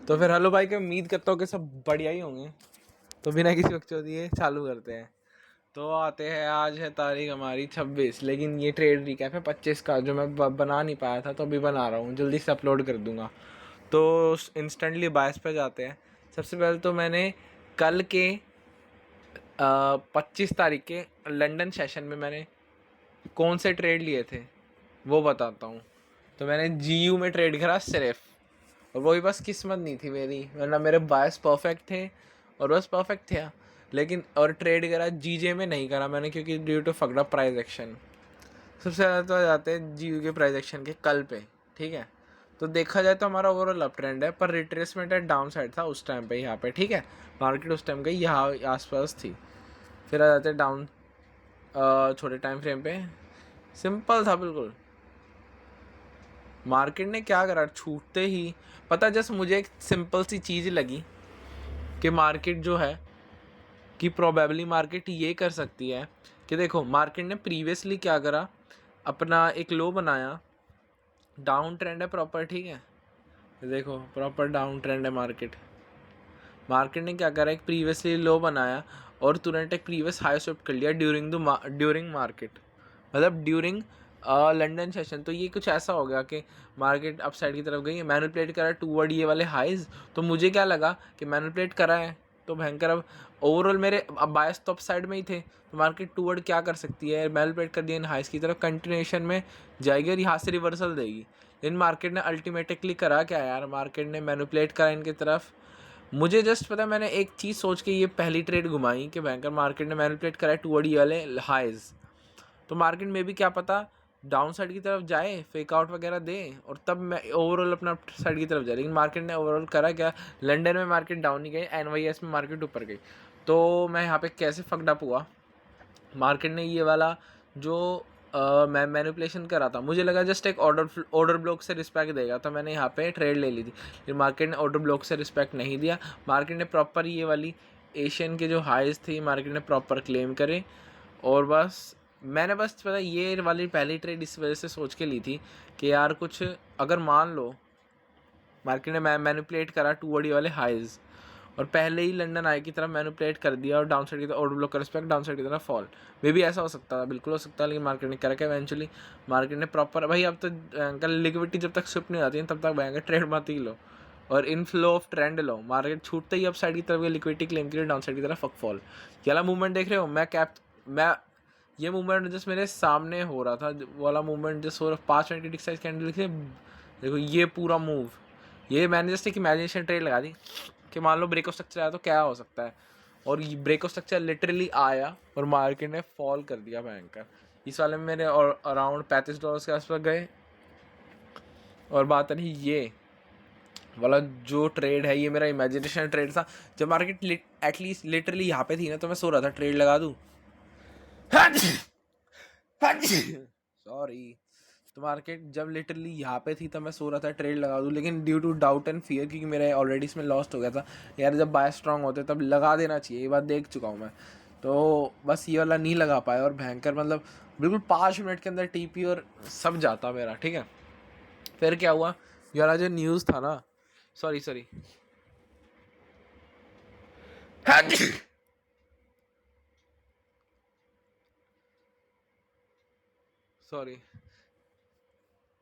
तो फिर हेलो भाई, के उम्मीद करता हूँ कि सब बढ़िया ही होंगे। तो बिना किसी बकचोदी चालू करते हैं। तो आते हैं, आज है तारीख हमारी 26, लेकिन ये ट्रेड रिकैप है 25 का, जो मैं बना नहीं पाया था, तो अभी बना रहा हूँ, जल्दी से अपलोड कर दूँगा। तो इंस्टेंटली बायस पे जाते हैं। सबसे पहले तो मैंने कल के 25 तारीख के लंदन सेशन में मैंने कौन से ट्रेड लिए थे वो बताता हूँ। तो मैंने GU में ट्रेड करा सिर्फ, और वही बस किस्मत नहीं थी मेरी, वरना मेरे बायस परफेक्ट थे और बस परफेक्ट थे। लेकिन और ट्रेड करा GJ में नहीं करा मैंने, क्योंकि ड्यू टू फकड़ा प्राइस एक्शन। सबसे ज़्यादा तो जाते हैं GU के प्राइस एक्शन के कल पे, ठीक है। तो देखा जाए तो हमारा ओवरऑल अप ट्रेंड है, पर रिट्रेसमेंट एट डाउन साइड था उस टाइम पे यहाँ पे, ठीक है। मार्केट उस टाइम के यहाँ आसपास थी। फिर आ जाते हैं डाउन छोटे टाइम फ्रेम पे। सिंपल था बिल्कुल। मार्केट ने क्या करा, छूटते ही पता, जस्ट मुझे एक सिंपल सी चीज़ लगी कि मार्केट जो है कि प्रोबेबली मार्केट ये कर सकती है कि देखो, मार्केट ने प्रीवियसली क्या करा, अपना एक लो बनाया, डाउन ट्रेंड है प्रॉपर, ठीक है। देखो प्रॉपर डाउन ट्रेंड है मार्केट ने क्या करा, एक प्रीवियसली लो बनाया और तुरंत एक प्रीवियस हाई स्विफ्ट कर लिया ड्यूरिंग मार्केट, मतलब ड्यूरिंग लंदन सेशन। तो ये कुछ ऐसा हो गया कि मार्केट अप साइड की तरफ गई, मैनिपुलेट करा टूवर्ड ये वाले हाइज। तो मुझे क्या लगा कि मैनिपुलेट करा है तो भयंकर, अब ओवरऑल मेरे अब बायस तो अप साइड में ही थे, तो मार्केट टूवर्ड क्या कर सकती है, मैनिपुलेट कर दिया इन हाइज की तरफ, कंटिन्यूएशन में जाएगी और यहाँ से रिवर्सल देगी। लेकिन मार्केट ने अल्टीमेटिकली करा क्या यार, मार्केट ने मैनिपुलेट करा इनकी तरफ। मुझे जस्ट पता, मैंने एक चीज़ सोच के ये पहली ट्रेड घुमाई कि भयंकर मार्केट ने मैनिपुलेट करा है टूवर्ड ये वाले हाइज। तो मार्केट में भी क्या पता डाउन साइड की तरफ जाए, फेक आउट वगैरह दे, और तब मैं ओवरऑल अपना साइड की तरफ जाए। लेकिन मार्केट ने ओवरऑल करा क्या, लंदन में मार्केट डाउन ही गई, NYS में मार्केट ऊपर गई। तो मैं यहाँ पे कैसे फक्ड अप हुआ, मार्केट ने ये वाला जो मैं मैनिपुलेशन करा था, मुझे लगा जस्ट एक ऑर्डर ब्लॉक से रिस्पेक्ट देगा, तो मैंने यहाँ पे ट्रेड ले ली थी। लेकिन मार्केट ने ऑर्डर ब्लॉक से रिस्पेक्ट नहीं दिया। मार्केट ने प्रॉपर ये वाली एशियन के जो हाइज थी, मार्केट ने प्रॉपर क्लेम करे, और बस मैंने बस पता ये वाली पहली ट्रेड इस वजह से सोच के ली थी कि यार कुछ अगर मान लो मार्केट ने मैनिपुलेट करा टूवर्ड ये वाले हाइज, और पहले ही लंदन आई की तरफ मैनिपुलेट कर दिया और डाउन साइड की तरफ ऑर्डर ब्लॉक का रिस्पेक्ट, डाउन साइड की तरफ फॉल, मे भी ऐसा हो सकता था, बिल्कुल हो सकता है। लेकिन मार्केट ने करा क्या, इवेंचुअली मार्केट ने प्रॉपर, भाई अब तो अंकल लिक्विडिटी जब तक शिफ्ट नहीं आती है तब तक भयंकर ट्रेड मत ही लो और इन फ्लो ऑफ ट्रेंड लो। मार्केट छूटते ही अप साइड की तरफ लिक्विडिटी क्लेम के लिए, डाउन साइड की तरफ फक फॉल। ये वाला मूवमेंट देख रहे हो, मैं ये मूवमेंट जस्ट मेरे सामने हो रहा था, वाला मूवमेंट जस्ट हो रहा, 5 मिनट की टिक साइज कैंडल लिखे, देखो ये पूरा मूव, ये मैंने जस्ट एक इमेजिनेशन ट्रेड लगा दी कि मान लो ब्रेक ऑफ स्ट्रक्चर आया तो क्या हो सकता है, और ये ब्रेक ऑफ स्ट्रक्चर लिटरली आया और मार्केट ने फॉल कर दिया भयंकर। इस वाले में मेरे और अराउंड $35 के आसपास गए। और बात नहीं, ये वाला जो ट्रेड है ये मेरा इमेजिनेशन ट्रेड था। जब मार्केट एटलीस्ट लिटरली यहाँ पे थी ना, तो मैं सो रहा था ट्रेड लगा दूँ, सॉरी। तो मार्केट जब लिटरली यहाँ पे थी तब मैं सो रहा था ट्रेड लगा दूँ, लेकिन due to doubt and fear, क्योंकि मेरा ऑलरेडी इसमें लॉस्ट हो गया था यार, जब बाय स्ट्रांग होते तब लगा देना चाहिए, ये बात देख चुका हूँ मैं। तो बस ये वाला नहीं लगा पाया और भयंकर, मतलब बिल्कुल 5 मिनट के अंदर TP और सब जाता मेरा, ठीक है। फिर क्या हुआ यार, जो न्यूज़ था ना, सॉरी सॉरी,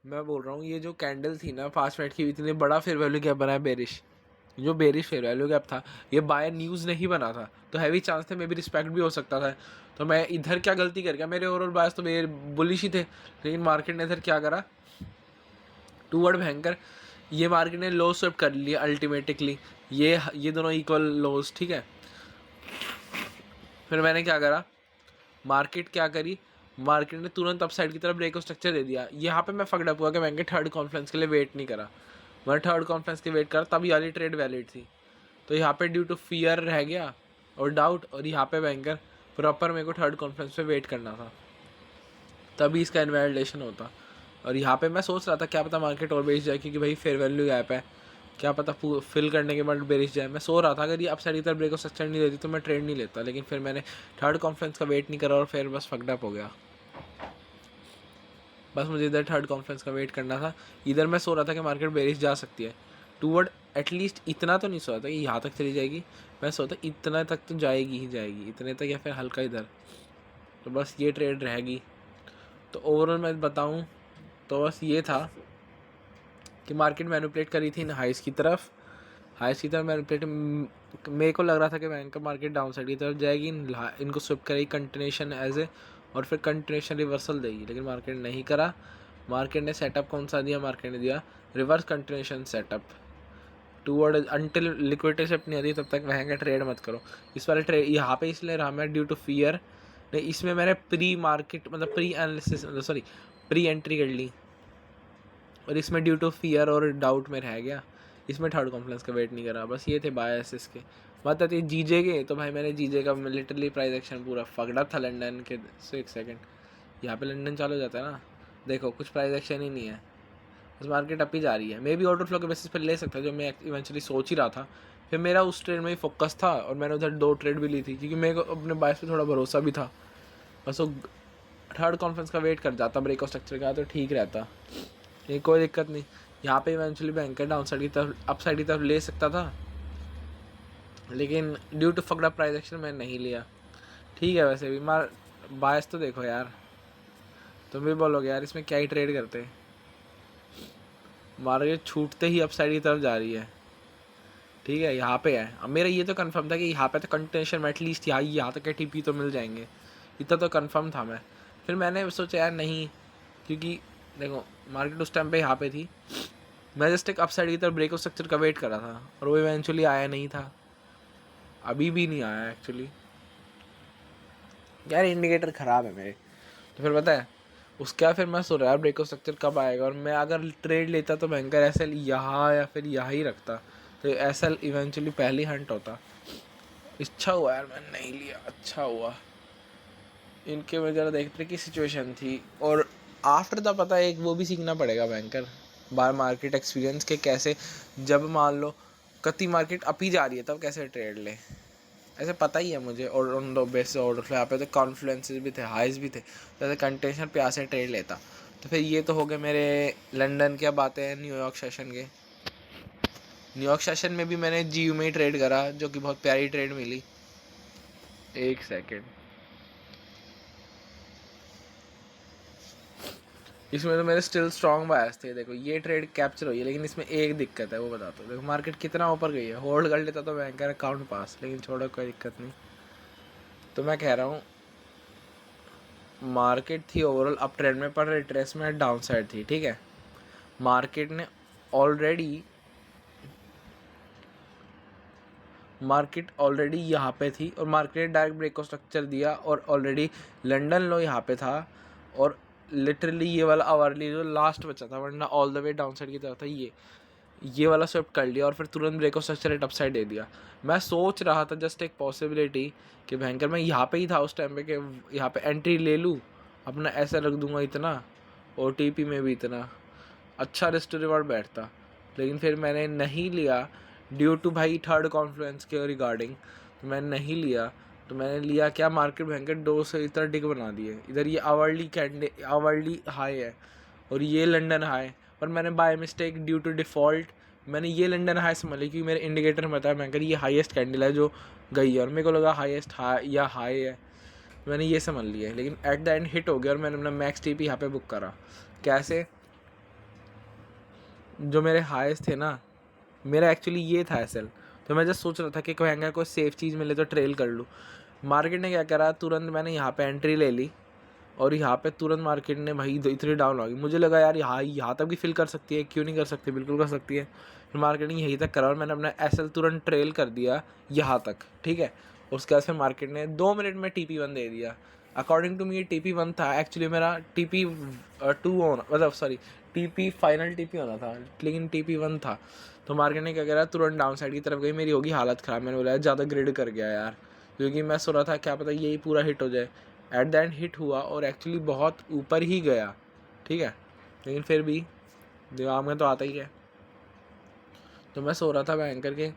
मैं बोल रहा हूँ ये जो कैंडल थी ना 5 मिनट की, इतनी बड़ा फेयर वैल्यू गैप बना है बेरिश, जो बेरिश फेयर वैल्यू गैप था, ये बाय न्यूज़ नहीं बना था, तो हैवी चांस थे मे बी रिस्पेक्ट भी हो सकता था। तो मैं इधर क्या गलती कर गया, मेरे ओवरऑल बायस तो मेरे बुलिश ही थे, लेकिन मार्केट ने इधर क्या करा, टूवर्ड भयंकर, ये मार्केट ने लो स्वेप कर लिया अल्टीमेटिकली, ये दोनों इक्वल लोज, ठीक है। फिर मैंने क्या करा, मार्केट क्या करी, मार्केट ने तुरंत अपसाइड की तरफ ब्रेक ऑफ स्ट्रक्चर दे दिया। यहाँ पे मैं फकड अप हुआ कि मैंने थर्ड कॉन्फ्रेंस के लिए वेट नहीं करा, मैंने थर्ड कॉन्फ्रेंस के वेट करा, तब वाली ट्रेड वैलिड थी। तो यहाँ पे ड्यू टू फियर रह गया और डाउट, और यहाँ पे बैंकर प्रॉपर मेरे को थर्ड कॉन्फ्रेंस पे वेट करना था, तभी इसका इन्वैलिडेशन होता। और यहाँ पे मैं सोच रहा था क्या पता मार्केट और बेच जाए, क्योंकि भाई फेयर वैल्यू गैप है, क्या पता फिल करने के बाद बेरिश जाए। मैं सो रहा था अगर ये अपसाइड की तरफ ब्रेक ऑफ स्ट्रक्चर नहीं देती तो मैं ट्रेड नहीं लेता, लेकिन फिर मैंने थर्ड कॉन्फ्रेंस का वेट नहीं करा और फिर बस फकड अप हो गया। बस मुझे इधर थर्ड कॉन्फ्रेंस का वेट करना था, इधर मैं सो रहा था कि मार्केट बेरिश जा सकती है टूवर्ड एटलीस्ट इतना तो नहीं सोचा था कि यहाँ तक चली जाएगी, मैं सोचा इतना तक तो जाएगी ही जाएगी, इतने तक या फिर हल्का इधर, तो बस ये ट्रेड रहेगी। तो ओवरऑल मैं बताऊँ तो बस ये था कि मार्केट मैनिपुलेट करी थी हाइस की तरफ, मैनिपुलेट, मेरे को लग रहा था कि बैंक मार्केट डाउन साइड की तरफ जाएगी, इनको स्विप करेगी कंटिन्यूशन एज ए, और फिर कंटिन्यूशन रिवर्सल देगी, लेकिन मार्केट नहीं करा। मार्केट ने सेटअप कौन सा दिया, मार्केट ने दिया reverse continuation setup toward, until liquidity set नहीं आती तब तक वहाँ का ट्रेड मत करो। इस वाले ट्रेड यहाँ पे इसलिए रहा मैं ड्यू टू फियर, नहीं इसमें मैंने प्री मार्केट मतलब pre analysis sorry pre entry कर ली, और इसमें ड्यू टू फियर और डाउट में रह गया, इसमें थर्ड कॉन्फ्रेंस का वेट नहीं करा। बस ये थे बायसेस के। बात आती है जीजे के, तो भाई मैंने जीजे का लिटरली प्राइस एक्शन पूरा फकड़ा था लंदन के। सो एक सेकेंड, यहाँ पे लंदन चालू हो जाता है ना, देखो कुछ प्राइस एक्शन ही नहीं है, बस मार्केट अप ही जा रही है। मे भी ऑर्डर फ्लो के बेसिस पर ले सकता है, जो मैं इवेंचुअली सोच ही रहा था। फिर मेरा उस ट्रेड में ही फोकस था, और मैंने उधर 2 ट्रेड भी ली थी, क्योंकि मेरे को अपने बायस पे थोड़ा भरोसा भी था। बस वो थर्ड कॉन्फ्रेंस का वेट कर जाता, ब्रेक ऑफ स्ट्रक्चर का, तो ठीक रहता, ये कोई दिक्कत नहीं। यहाँ पे इवेंचुअली बैंक डाउन साइड की तरफ अप साइड की तरफ ले सकता था, लेकिन ड्यू टू फकड़ा प्राइस एक्शन मैंने नहीं लिया। ठीक है, वैसे भी मार बायस तो देखो यार, तुम भी बोलोगे यार इसमें क्या ही ट्रेड करते, मार्केट छूटते ही अप साइड की तरफ जा रही है। ठीक है, यहाँ पे है। अब मेरा ये तो कंफर्म था कि यहाँ पे तो कंटिन्यूशन में एटलीस्ट यहाँ तक के टीपी तो मिल जाएंगे, इतना तो कंफर्म था मैं। फिर मैंने सोचा यार नहीं, क्योंकि देखो मार्केट उस टाइम पे यहाँ पे थी, मैं जस्ट एक अपसाइड की तरफ ब्रेक ऑफ स्ट्रक्चर का वेट कर रहा था, और वो इवेंचुअली आया नहीं था, अभी भी नहीं आया एक्चुअली। यार इंडिकेटर ख़राब है मेरे। तो फिर पता है उसके बाद फिर मैं सोच रहा यार ब्रेक ऑफ स्ट्रक्चर कब आएगा, और मैं अगर ट्रेड लेता तो बैंकर एस एल यहाँ या फिर यहाँ ही रखता, तो एस एल इवेंचुअली पहली हंट होता। अच्छा हुआ यार मैंने नहीं लिया, अच्छा हुआ। इनके में ज़रा देखते की सिचुएशन थी, और आफ्टर द पता है एक वो भी सीखना पड़ेगा बैंकर बार मार्केट एक्सपीरियंस के, कैसे जब मान लो कति मार्केट अप ही जा रही है तब कैसे ट्रेड ले, ऐसे पता ही है मुझे। और उन दो बेस ऑर्डर यहाँ पे तो कॉन्फ्लुएंसेस भी थे, हाइज भी थे, जैसे कंटेंशन पे से ट्रेड लेता। तो फिर ये तो हो गए मेरे लंदन की बातें हैं, न्यूयॉर्क सेशन के। न्यूयॉर्क सेशन में भी मैंने जीयू में ही ट्रेड करा, जो कि बहुत प्यारी ट्रेड मिली। एक सेकेंड, इसमें तो मेरे स्टिल स्ट्रॉन्ग बायस थे। देखो ये ट्रेड कैप्चर हुई है, लेकिन इसमें एक दिक्कत है, वो बताता हूँ। देखो मार्केट कितना ऊपर गई है, होल्ड कर लेता तो बैंकर अकाउंट पास, लेकिन छोड़ो कोई दिक्कत नहीं। तो मैं कह रहा हूँ मार्केट थी ओवरऑल अप ट्रेंड में, पर रिट्रेसमेंट डाउन साइड थी। ठीक है, मार्केट ने ऑलरेडी यहाँ पे थी, और market direct break of structure दिया, और ऑलरेडी लंदन लो यहाँ पे था, और लिटरली ये वाला आवरली जो लास्ट बचा था, वरना all the way down side की तरफ था, ये वाला स्विफ्ट कर लिया, और फिर तुरंत break of structure rate up side दे दिया। मैं सोच रहा था जस्ट एक पॉसिबिलिटी कि भयंकर मैं यहाँ पे ही था उस टाइम पे, कि यहाँ पे एंट्री ले लूँ, अपना ऐसा रख दूंगा इतना, और टीपी में भी इतना अच्छा रिस्क टू रिवॉर्ड बैठता। लेकिन फिर मैंने नहीं लिया ड्यू टू भाई थर्ड कॉन्फ्लुएंस के रिगार्डिंग, तो मैंने नहीं लिया। तो मैंने लिया क्या, मार्केट भयंकर 2 से इतना डिग बना दिए। इधर ये आवरली हाई है, और ये लंदन हाई, पर मैंने by mistake due to default मैंने ये लंदन हाई समझ ली, क्योंकि मेरे इंडिकेटर में बताया भयंकर ये हाईएस्ट कैंडल है जो गई है, और मेरे को लगा हाईएस्ट हाई है, मैंने ये समझ लिया है। लेकिन एट द एंड हिट हो गया, और मैंने अपना मैक्स टीपी यहाँ पे बुक करा। कैसे, जो मेरे हाईएस्ट थे ना, मेरा एक्चुअली ये था एसएल, तो मैं जस्ट सोच रहा था कि कोई सेफ चीज़ मिले तो ट्रेल कर लूँ। मार्केट ने क्या करा, तुरंत मैंने यहाँ पे एंट्री ले ली, और यहाँ पे तुरंत मार्केट ने भाई इतनी डाउन हो गई। मुझे लगा यार यहाँ तक भी फिल कर सकती है, क्यों नहीं कर सकती, बिल्कुल कर सकती है। फिर मार्केट ने यहीं तक करा, और मैंने अपना एसएल तुरंत ट्रेल कर दिया यहाँ तक। ठीक है, उसके बाद फिर मार्केट ने 2 मिनट में TP1 दे दिया। अकॉर्डिंग टू मी ये TP1 था, एक्चुअली मेरा TP2 होना, मतलब सॉरी फाइनल TP होना था, लेकिन TP1 था। तो मार्केट ने क्या करा, तुरंत डाउन साइड की तरफ गई, मेरी होगी हालत ख़राब। मैंने बोला ज़्यादा ग्रिड कर गया यार, क्योंकि मैं सोच रहा था क्या पता यही पूरा हिट हो जाए। एट द एंड हिट हुआ, और एक्चुअली बहुत ऊपर ही गया। ठीक है, लेकिन फिर भी दिमाग में तो आता ही है। तो मैं सो रहा था बैंकर के,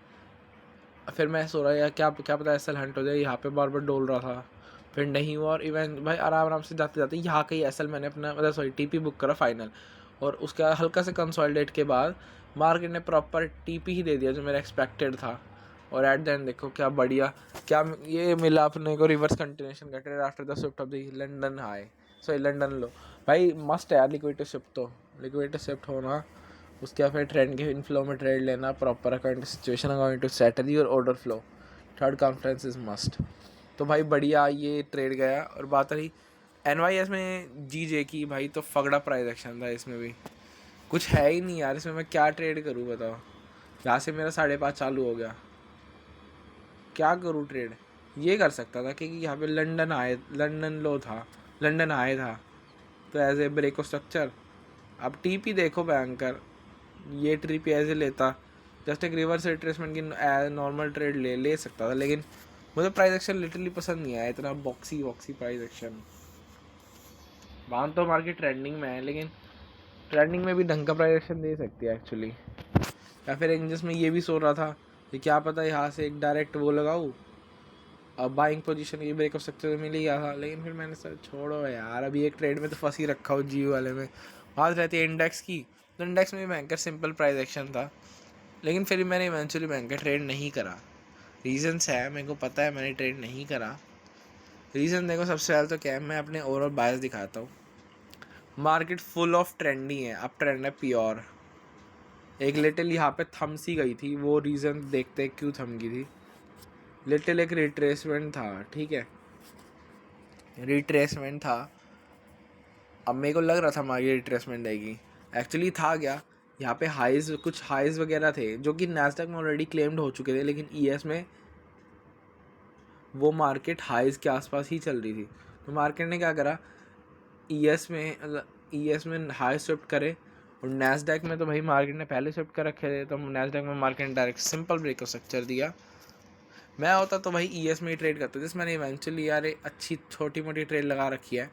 फिर मैं सो रहा यार क्या पता एसएल हंट हो जाए, यहाँ पे बार बार डोल रहा था, फिर नहीं हुआ। और इवेंट भाई आराम से जाते जाते यहाँ कहीं एसएल मैंने अपना मतलब टीपी बुक करा फाइनल, और उसका हल्का से कंसोलिडेट के बाद मार्केट ने प्रॉपर टीपी ही दे दिया जो मेरा एक्सपेक्टेड था, और एट द एंड देखो क्या बढ़िया, क्या ये मिला अपने को, रिवर्स कंटिन्यूशन का trade after the shift of the London high, sorry London low. भाई मस्ट है यार लिक्विडिटी शिफ्ट, तो लिक्विडिटी शिफ्ट होना, उसके बाद फिर ट्रेंड के इनफ्लो में ट्रेड लेना, proper according to situation, according to strategy और order flow, third conference is must. तो भाई बढ़िया ये ट्रेड गया। और बात रही NYS में GJ की, भाई तो फगड़ा प्राइस एक्शन था, इसमें भी कुछ है ही नहीं यार, इसमें मैं क्या ट्रेड करूँ बताओ। यहाँ से मेरा 5.5 चालू हो गया, क्या करूँ ट्रेड। ये कर सकता था क्योंकि यहाँ पे लंदन लो था, लंदन हाई था, तो as a break of structure. अब TP देखो बैंकर, ये ट्रिप एज ए लेता, जस्ट एक रिवर्स रिट्रेसमेंट की नॉर्मल ट्रेड ले सकता था, लेकिन मुझे प्राइस एक्शन लिटरली पसंद नहीं आया, इतना बॉक्सी प्राइस एक्शन। वहाँ तो मार्केट ट्रेंडिंग में है, लेकिन ट्रेंडिंग में भी ढंग का प्राइस एक्शन दे सकती है एक्चुअली। या फिर एक जिसमें ये भी सोच रहा था कि क्या पता यहाँ से एक डायरेक्ट वो लगाऊँ, अब बाइंग पोजीशन की ब्रेक ऑफ स्ट्रक्चर मिल ही गया था, लेकिन फिर मैंने सर छोड़ो यार, अभी एक ट्रेड में तो फंस ही रखा हूँ जियो वाले में। बात रहती है इंडेक्स की, तो इंडेक्स में बैंकर सिंपल प्राइस एक्शन था, लेकिन फिर मैंने इवेंचुअली बैंकर ट्रेड नहीं करा। रीजंस है, मेरे को पता है मैंने ट्रेड नहीं करा। रीज़न देखो, सबसे पहले तो क्या है, मैं अपने ओवरऑल बायस दिखाता हूँ। मार्केट फुल ऑफ ट्रेंडी है, अब ट्रेंड है प्योर। एक लिटिल यहाँ पे थम सी गई थी, वो रीज़न देखते क्यों थम गई थी। लिटिल एक रिट्रेसमेंट था, ठीक है, रिट्रेसमेंट था। अब मेरे को लग रहा था मार्केट रिट्रेसमेंट आएगी, एक्चुअली था क्या, यहाँ पे कुछ हाइज वगैरह थे जो कि नैस्डैक में ऑलरेडी क्लेम्ड हो चुके थे, लेकिन ES में वो मार्केट हाइज के आसपास ही चल रही थी। तो मार्केट ने क्या करा, ES में हाई स्विफ्ट करे, और नैस्डैक में तो भाई मार्केट ने पहले स्विफ्ट कर रखे थे, तो नैस्डैक में मार्केट ने direct simple break of structure दिया। मैं होता तो भाई ES में ही ट्रेड करता, जिस मैंने इवेंचुअली यार अच्छी छोटी मोटी ट्रेड लगा रखी है,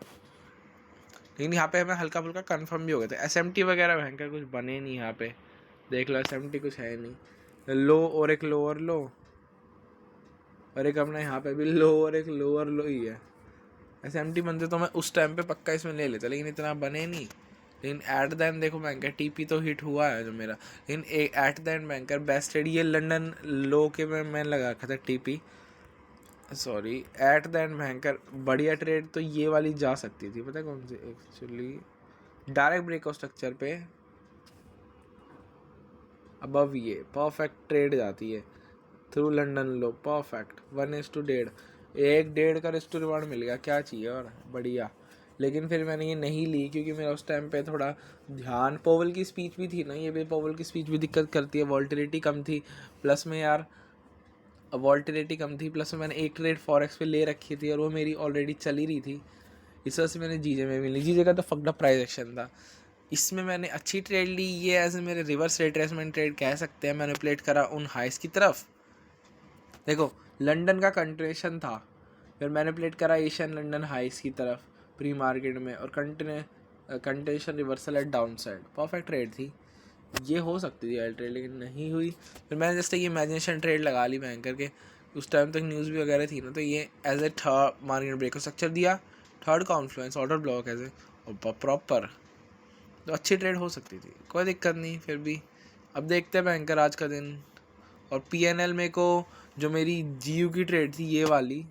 लेकिन यहाँ पे हमें हल्का फुल्का कंफर्म भी हो गया था। SMT वगैरह भयंकर कुछ बने नहीं, यहाँ पे देख लो SMT कुछ है नहीं, लो और एक लोअर लो, और एक अपना यहाँ पे भी लो और एक लोअर लो ही है। SMT बनते तो मैं उस टाइम पे पक्का इसमें ले लेता, लेकिन इतना बने नहीं। लेकिन एट द एंड देखो बैंकर TP तो हिट हुआ है जो मेरा, लेकिन at the end banker best trade ये लंदन लो के में मैं लगा रखा था TP, sorry at the end banker बढ़िया ट्रेड तो ये वाली जा सकती थी, पता है कौन सी, actually direct break of structure पे अबव ये परफेक्ट ट्रेड जाती है थ्रू लंदन लो, परफेक्ट 1:1.5, 1:1.5 का रिस्क टू रिवार्ड मिल गया, क्या चाहिए और बढ़िया। लेकिन फिर मैंने ये नहीं ली क्योंकि मेरा उस टाइम पे थोड़ा ध्यान, पोवल की स्पीच भी थी ना, ये भी पोवल की स्पीच भी दिक्कत करती है, वॉल्टिलिटी कम थी, प्लस में यार वॉल्टिलिटी कम थी, प्लस में मैंने एक ट्रेड फॉरेक्स पे ले रखी थी और वो मेरी ऑलरेडी चली रही थी, इस वजह से मैंने जीजे में भी ली। जीजे का तो फकड़ा प्राइस एक्शन था, इसमें मैंने अच्छी ट्रेड ली, ये एज मेरे रिवर्स रिट्रेसमेंट ट्रेड कह सकते हैं, मैनिपुलेट करा उन हाइस की तरफ। देखो लंदन का कंटिन्यूशन था, फिर मैनिपुलेट करा एशियन लंदन हाइस की तरफ प्री मार्केट में, और continuation reversal at down side, perfect trade थी, ये हो सकती थी एल ट्रेड, लेकिन नहीं हुई। फिर मैंने जस्ट ये इमेजिनेशन ट्रेड लगा ली बैंकर के, उस टाइम तक न्यूज़ भी वगैरह थी ना, तो ये as a third market break structure दिया, third confluence order block as a proper, तो अच्छी ट्रेड हो सकती थी, कोई दिक्कत नहीं। फिर भी अब देखते हैं बैंकर आज का दिन। और PNL में को जो मेरी GU की ट्रेड थी ये वाली,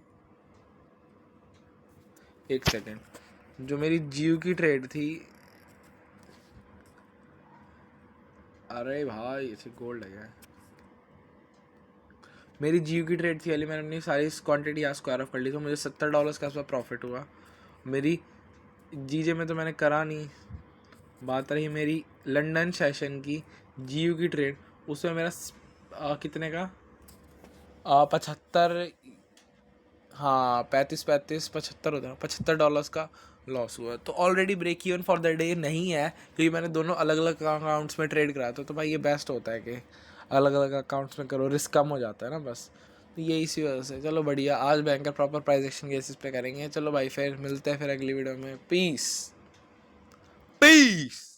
एक सेकेंड, जो मेरी GU की ट्रेड थी, अरे भाई इसे गोल्ड है, मेरी GU की ट्रेड थी वाली, मैंने अपनी सारी क्वांटिटी यहाँ स्क्वायर ऑफ कर ली, तो मुझे $70 के आसपास प्रॉफिट हुआ। मेरी जीजे में तो मैंने करा नहीं। बात रही मेरी लंदन सेशन की GU की ट्रेड, उसमें मेरा कितने का 75, हाँ 75 होता है, $75 का लॉस हुआ। तो already break even for the day नहीं है, क्योंकि मैंने दोनों अलग अलग अकाउंट्स में ट्रेड कराया था, तो भाई ये बेस्ट होता है कि अलग अलग अकाउंट्स में करो, रिस्क कम हो जाता है ना बस, तो ये इसी वजह से। चलो बढ़िया, आज banker proper price action cases पे करेंगे। चलो भाई फिर मिलते हैं फिर अगली वीडियो में, पीस पीस।